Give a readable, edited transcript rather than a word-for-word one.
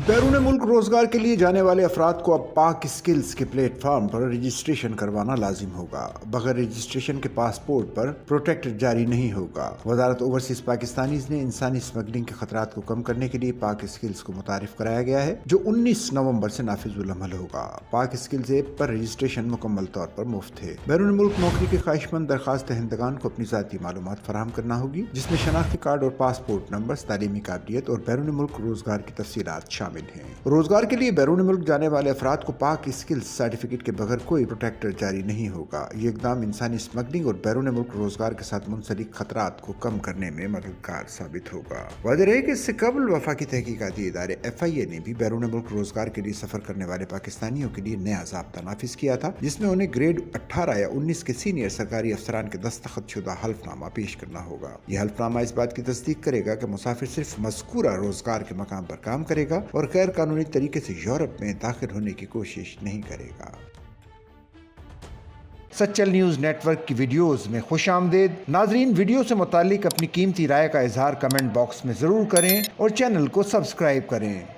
बैरून मुल्क रोजगार के लिए जाने वाले अफराद को अब पाक स्किल्स के प्लेटफॉर्म पर रजिस्ट्रेशन करवाना लाजिम होगा। बगैर रजिस्ट्रेशन के पासपोर्ट पर प्रोटेक्ट जारी नहीं होगा। वजारत ओवरसीज पाकिस्तानीज ने इंसानी स्मगलिंग के खतरात को कम करने के लिए पाक स्किल्स को मुतारिफ कराया गया है, जो 19 नवंबर से नाफिजुल अमल होगा। पाक स्किल्स ऐप पर रजिस्ट्रेशन मुकम्मल तौर पर मुफ्त है। बैरून मुल्क नौकरी के ख्वाहिशमंद दरखास्त दहिंदगान को अपनी ज़ाती मालूमात फराहम करना होगी, जिसमें शनाख्ती कार्ड और पासपोर्ट नंबर, तालीमी काबिलियत और बैरून मुल्क रोजगार की तफसीलात शामिल हैं। रोजगार के लिए बैरून मुल्क जाने वाले अफराद को पाक स्किल्स सर्टिफिकेट के बगैर कोई प्रोटेक्टर जारी नहीं होगा। ये इकदाम इंसानी स्मगलिंग और बैरून मुल्क रोजगार के साथ मुंसलिक खतरात को कम करने में मददगार साबित होगा। वाज़ेह है कि इससे कबल वफाकी तहकीकाती इदारे FIA ने भी बैरून मुल्क रोजगार के लिए सफर करने वाले पाकिस्तानियों के लिए नया ज़ाब्ता नाफिज किया था, जिसमें उन्हें ग्रेड 18 या 19 के सीनियर सरकारी अफसरान के दस्तखत शुदा हल्फनामा पेश करना होगा। यह हल्फनामा इस बात की तस्दीक करेगा कि मुसाफिर सिर्फ मज़कूरा रोजगार के मकाम पर काम करेगा और गैर कानूनी तरीके से यूरोप में दाखिल होने की कोशिश नहीं करेगा। सच्चल न्यूज़ नेटवर्क की वीडियोस में खुश आमदेद। नाजरीन, वीडियो से मुतालिक अपनी कीमती राय का इजहार कमेंट बॉक्स में ज़रूर करें और चैनल को सब्सक्राइब करें।